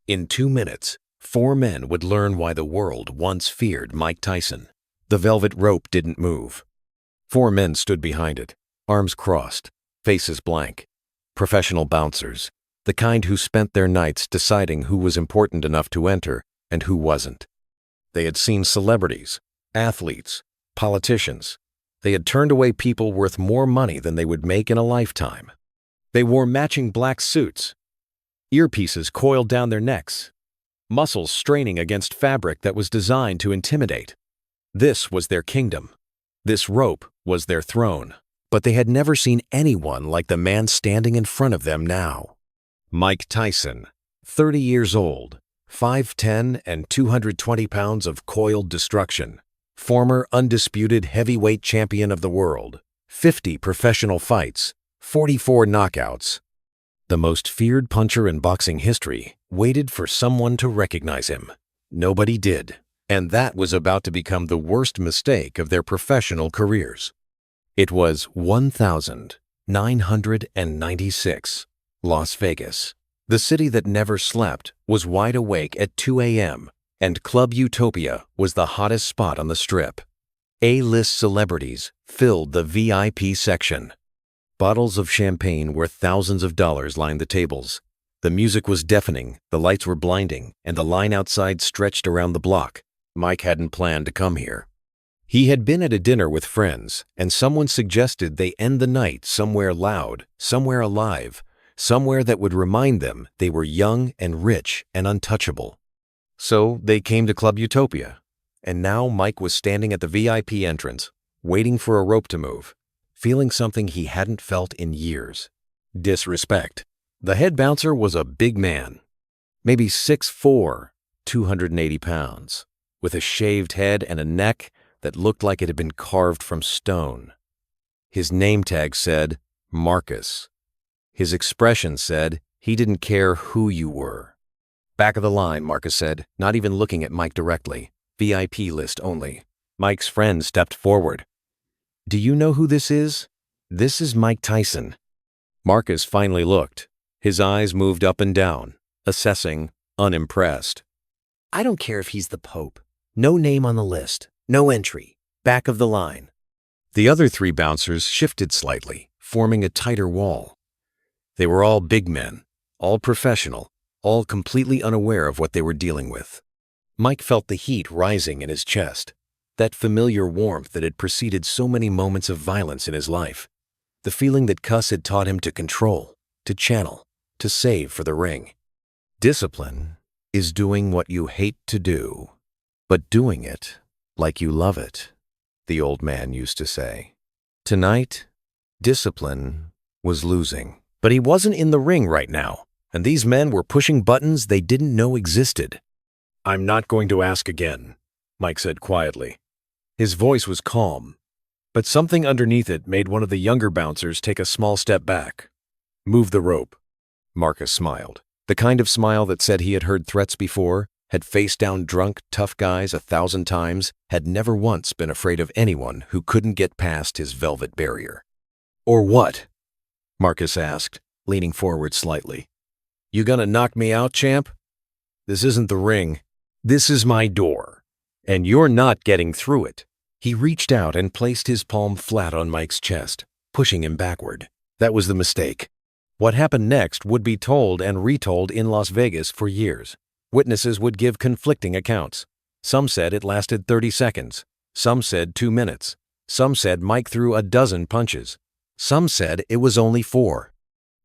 In 2 minutes, 4 men would learn why the world once feared Mike Tyson. The velvet rope didn't move. 4 men stood behind it, arms crossed, faces blank. Professional bouncers, the kind who spent their nights deciding who was important enough to enter and who wasn't. They had seen celebrities, athletes, politicians. They had turned away people worth more money than they would make in a lifetime. They wore matching black suits, earpieces coiled down their necks, muscles straining against fabric that was designed to intimidate. This was their kingdom. This rope was their throne. But they had never seen anyone like the man standing in front of them now. Mike Tyson, 30 years old, 5'10" and 220 pounds of coiled destruction, former undisputed heavyweight champion of the world, 50 professional fights, 44 knockouts. The most feared puncher in boxing history waited for someone to recognize him. Nobody did, and that was about to become the worst mistake of their professional careers. It was 1996, Las Vegas. The city that never slept was wide awake at 2 a.m., and Club Utopia was the hottest spot on the Strip. A-list celebrities filled the VIP section. Bottles of champagne worth thousands of dollars lined the tables. The music was deafening, the lights were blinding, and the line outside stretched around the block. Mike hadn't planned to come here. He had been at a dinner with friends, and someone suggested they end the night somewhere loud, somewhere alive, somewhere that would remind them they were young and rich and untouchable. So they came to Club Utopia, and now Mike was standing at the VIP entrance, waiting for a rope to move, feeling something he hadn't felt in years: disrespect. The head bouncer was a big man, maybe 6'4", 280 pounds, with a shaved head and a neck that looked like it had been carved from stone. His name tag said Marcus. His expression said he didn't care who you were. "Back of the line," Marcus said, not even looking at Mike directly. "VIP list only." Mike's friend stepped forward. "Do you know who this is? This is Mike Tyson." Marcus finally looked. His eyes moved up and down, assessing, unimpressed. "I don't care if he's the Pope. No name on the list. No entry. Back of the line." The other 3 bouncers shifted slightly, forming a tighter wall. They were all big men, all professional, all completely unaware of what they were dealing with. Mike felt the heat rising in his chest, that familiar warmth that had preceded so many moments of violence in his life, the feeling that Cuss had taught him to control, to channel, to save for the ring. Discipline is doing what you hate to do, but doing it like you love it, the old man used to say. Tonight, discipline was losing. But he wasn't in the ring right now, and these men were pushing buttons they didn't know existed. "I'm not going to ask again," Mike said quietly. His voice was calm, but something underneath it made one of the younger bouncers take a small step back. "Move the rope." Marcus smiled, the kind of smile that said he had heard threats before, had faced down drunk, tough guys 1,000 times, had never once been afraid of anyone who couldn't get past his velvet barrier. "Or what?" Marcus asked, leaning forward slightly. "You gonna knock me out, champ? This isn't the ring. This is my door, and you're not getting through it." He reached out and placed his palm flat on Mike's chest, pushing him backward. That was the mistake. What happened next would be told and retold in Las Vegas for years. Witnesses would give conflicting accounts. Some said it lasted 30 seconds. Some said 2 minutes. Some said Mike threw a dozen punches. Some said it was only 4.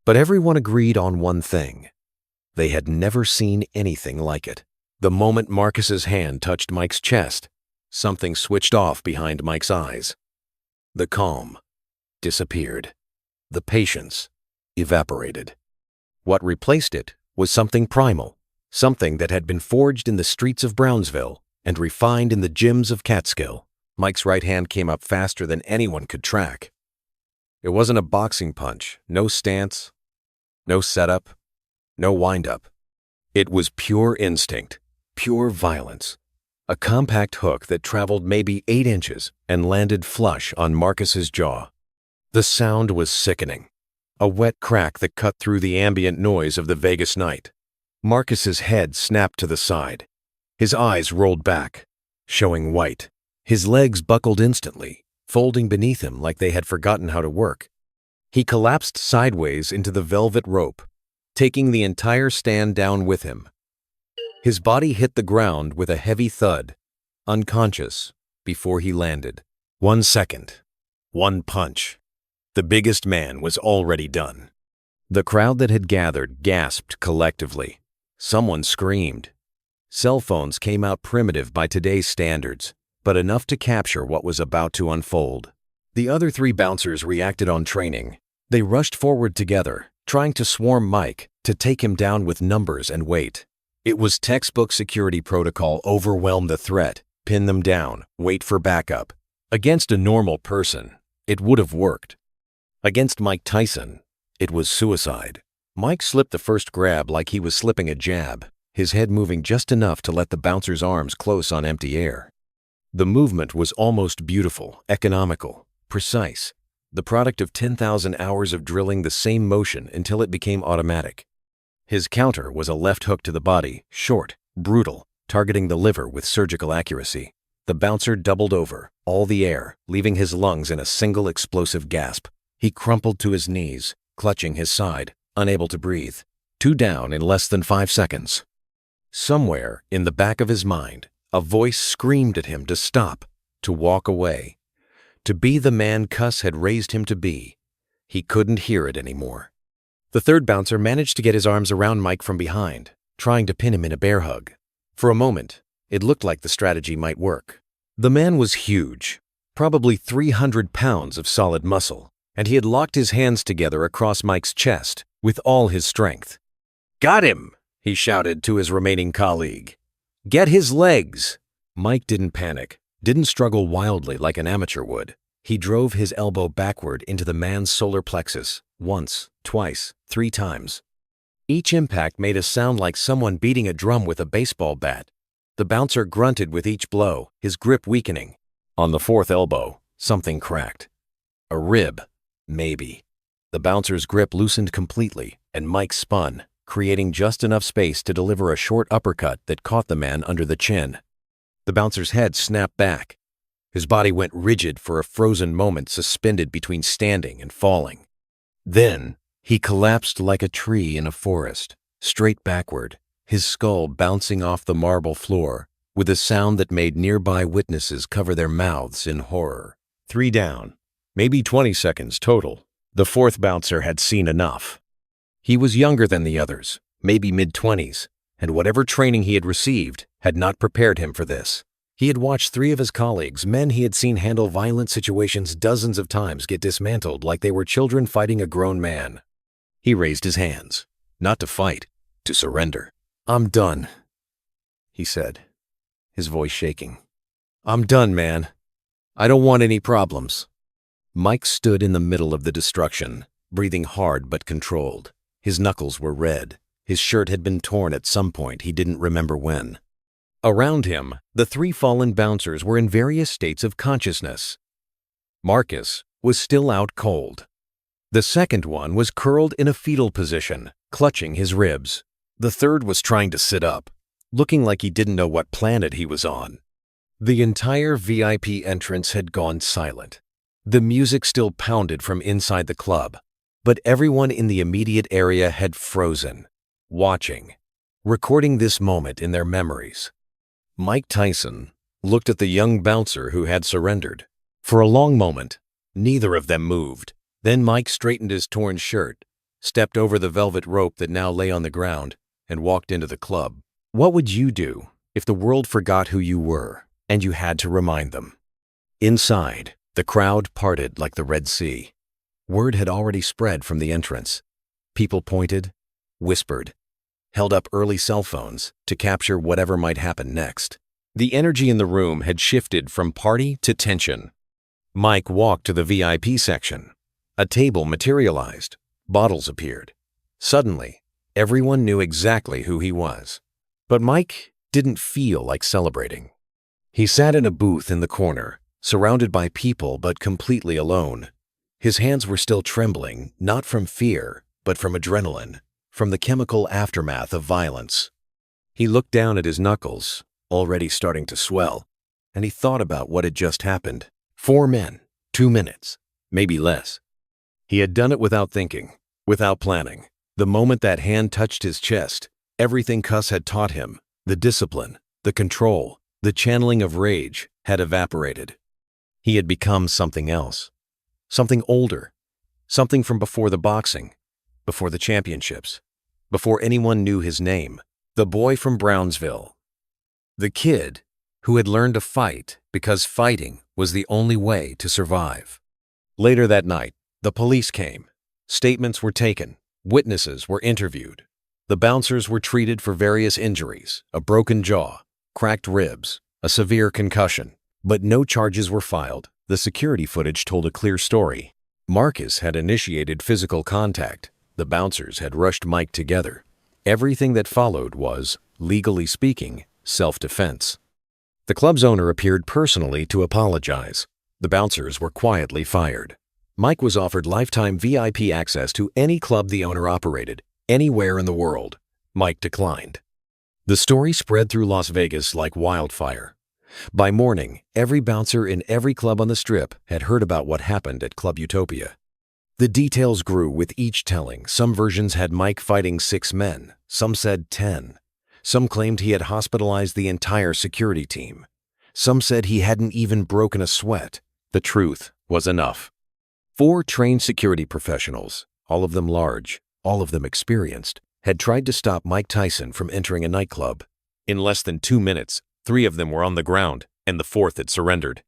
But everyone agreed on one thing. They had never seen anything like it. The moment Marcus's hand touched Mike's chest, something switched off behind Mike's eyes. The calm disappeared. The patience evaporated. What replaced it was something primal, something that had been forged in the streets of Brownsville and refined in the gyms of Catskill. Mike's right hand came up faster than anyone could track. It wasn't a boxing punch, no stance, no setup, no windup. It was pure instinct, pure violence. A compact hook that traveled maybe 8 inches and landed flush on Marcus's jaw. The sound was sickening, a wet crack that cut through the ambient noise of the Vegas night. Marcus's head snapped to the side. His eyes rolled back, showing white. His legs buckled instantly, folding beneath him like they had forgotten how to work. He collapsed sideways into the velvet rope, taking the entire stand down with him. His body hit the ground with a heavy thud, unconscious, before he landed. 1 second. One punch. The biggest man was already done. The crowd that had gathered gasped collectively. Someone screamed. Cell phones came out primitive by today's standards, but enough to capture what was about to unfold. The other 3 bouncers reacted on training. They rushed forward together, trying to swarm Mike, to take him down with numbers and weight. It was textbook security protocol: overwhelm the threat, pin them down, wait for backup. Against a normal person, it would have worked. Against Mike Tyson, it was suicide. Mike slipped the first grab like he was slipping a jab, his head moving just enough to let the bouncer's arms close on empty air. The movement was almost beautiful, economical, precise, the product of 10,000 hours of drilling the same motion until it became automatic. His counter was a left hook to the body, short, brutal, targeting the liver with surgical accuracy. The bouncer doubled over, all the air, leaving his lungs in a single explosive gasp. He crumpled to his knees, clutching his side, unable to breathe. 2 down in less than 5 seconds. Somewhere in the back of his mind, a voice screamed at him to stop, to walk away, to be the man Cuss had raised him to be. He couldn't hear it anymore. The third bouncer managed to get his arms around Mike from behind, trying to pin him in a bear hug. For a moment, it looked like the strategy might work. The man was huge, probably 300 pounds of solid muscle, and he had locked his hands together across Mike's chest with all his strength. "Got him!" he shouted to his remaining colleague. "Get his legs!" Mike didn't panic, didn't struggle wildly like an amateur would. He drove his elbow backward into the man's solar plexus, once, twice, 3 times. Each impact made a sound like someone beating a drum with a baseball bat. The bouncer grunted with each blow, his grip weakening. On the 4th elbow, something cracked. A rib, maybe. The bouncer's grip loosened completely, and Mike spun, creating just enough space to deliver a short uppercut that caught the man under the chin. The bouncer's head snapped back. His body went rigid for a frozen moment, suspended between standing and falling. Then, he collapsed like a tree in a forest, straight backward, his skull bouncing off the marble floor, with a sound that made nearby witnesses cover their mouths in horror. 3 down, maybe 20 seconds total. The 4th bouncer had seen enough. He was younger than the others, maybe mid-20s, and whatever training he had received had not prepared him for this. He had watched 3 of his colleagues, men he had seen handle violent situations dozens of times, get dismantled like they were children fighting a grown man. He raised his hands, not to fight, to surrender. "I'm done," he said, his voice shaking. "I'm done, man. I don't want any problems." Mike stood in the middle of the destruction, breathing hard but controlled. His knuckles were red. His shirt had been torn at some point, he didn't remember when. Around him, the 3 fallen bouncers were in various states of consciousness. Marcus was still out cold. The second one was curled in a fetal position, clutching his ribs. The third was trying to sit up, looking like he didn't know what planet he was on. The entire VIP entrance had gone silent. The music still pounded from inside the club, but everyone in the immediate area had frozen, watching, recording this moment in their memories. Mike Tyson looked at the young bouncer who had surrendered. For a long moment, neither of them moved. Then Mike straightened his torn shirt, stepped over the velvet rope that now lay on the ground, and walked into the club. What would you do if the world forgot who you were and you had to remind them? Inside, the crowd parted like the Red Sea. Word had already spread from the entrance. People pointed, whispered, held up early cell phones to capture whatever might happen next. The energy in the room had shifted from party to tension. Mike walked to the VIP section. A table materialized. Bottles appeared. Suddenly, everyone knew exactly who he was. But Mike didn't feel like celebrating. He sat in a booth in the corner, surrounded by people but completely alone. His hands were still trembling, not from fear, but from adrenaline, from the chemical aftermath of violence. He looked down at his knuckles, already starting to swell, and he thought about what had just happened. 4 men, 2 minutes, maybe less. He had done it without thinking, without planning. The moment that hand touched his chest, everything Cuss had taught him, the discipline, the control, the channeling of rage, had evaporated. He had become something else. Something older. Something from before the boxing, before the championships, before anyone knew his name. The boy from Brownsville. The kid who had learned to fight because fighting was the only way to survive. Later that night, the police came. Statements were taken. Witnesses were interviewed. The bouncers were treated for various injuries, a broken jaw, cracked ribs, a severe concussion. But no charges were filed. The security footage told a clear story. Marcus had initiated physical contact. The bouncers had rushed Mike together. Everything that followed was, legally speaking, self-defense. The club's owner appeared personally to apologize. The bouncers were quietly fired. Mike was offered lifetime VIP access to any club the owner operated, anywhere in the world. Mike declined. The story spread through Las Vegas like wildfire. By morning, every bouncer in every club on the Strip had heard about what happened at Club Utopia. The details grew with each telling. Some versions had Mike fighting 6 men, some said 10. Some claimed he had hospitalized the entire security team. Some said he hadn't even broken a sweat. The truth was enough. 4 trained security professionals, all of them large, all of them experienced, had tried to stop Mike Tyson from entering a nightclub. In less than 2 minutes, 3 of them were on the ground, and the 4th had surrendered.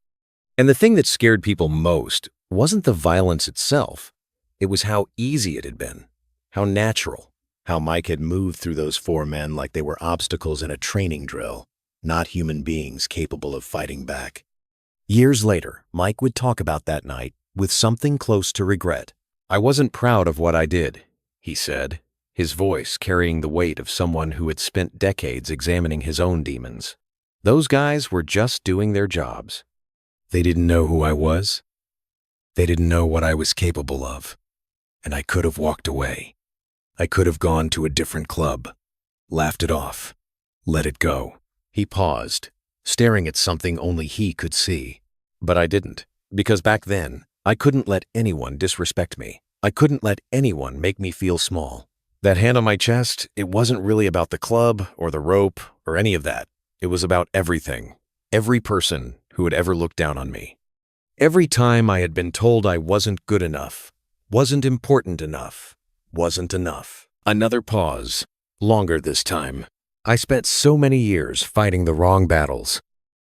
And the thing that scared people most wasn't the violence itself. It was how easy it had been, how natural, how Mike had moved through those 4 men like they were obstacles in a training drill, not human beings capable of fighting back. Years later, Mike would talk about that night with something close to regret. "I wasn't proud of what I did," he said, his voice carrying the weight of someone who had spent decades examining his own demons. "Those guys were just doing their jobs. They didn't know who I was. They didn't know what I was capable of. And I could have walked away. I could have gone to a different club, laughed it off, let it go." He paused, staring at something only he could see. "But I didn't, because back then, I couldn't let anyone disrespect me. I couldn't let anyone make me feel small. That hand on my chest, it wasn't really about the club or the rope or any of that. It was about everything, every person who had ever looked down on me. Every time I had been told I wasn't good enough, wasn't important enough, wasn't enough." Another pause, longer this time. "I spent so many years fighting the wrong battles,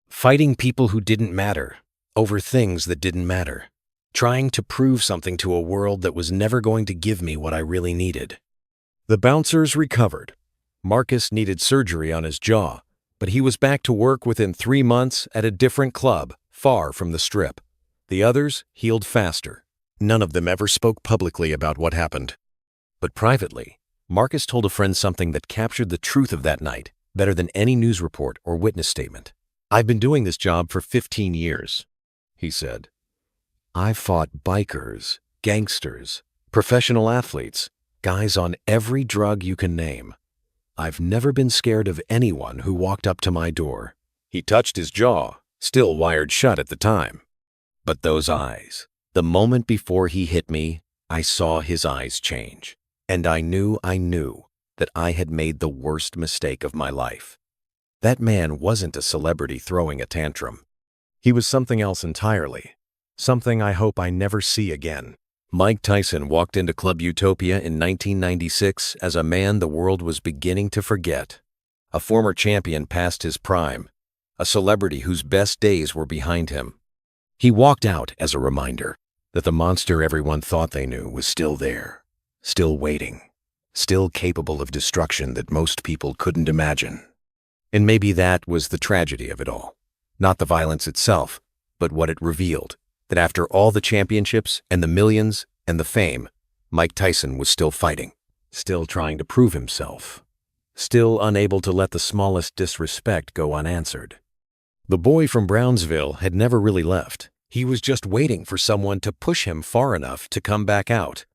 fighting people who didn't matter, over things that didn't matter, trying to prove something to a world that was never going to give me what I really needed." The bouncers recovered. Marcus needed surgery on his jaw, but he was back to work within 3 months at a different club, far from the Strip. The others healed faster. None of them ever spoke publicly about what happened. But privately, Marcus told a friend something that captured the truth of that night better than any news report or witness statement. "I've been doing this job for 15 years, he said. "I've fought bikers, gangsters, professional athletes, guys on every drug you can name. I've never been scared of anyone who walked up to my door." He touched his jaw, still wired shut at the time. But those eyes, the moment before he hit me, I saw his eyes change. And I knew that I had made the worst mistake of my life. That man wasn't a celebrity throwing a tantrum. He was something else entirely. Something I hope I never see again. Mike Tyson walked into Club Utopia in 1996 as a man the world was beginning to forget. A former champion past his prime. A celebrity whose best days were behind him. He walked out as a reminder that the monster everyone thought they knew was still there, still waiting, still capable of destruction that most people couldn't imagine. And maybe that was the tragedy of it all. Not the violence itself, but what it revealed. That after all the championships and the millions and the fame, Mike Tyson was still fighting, still trying to prove himself, still unable to let the smallest disrespect go unanswered. The boy from Brownsville had never really left. He was just waiting for someone to push him far enough to come back out.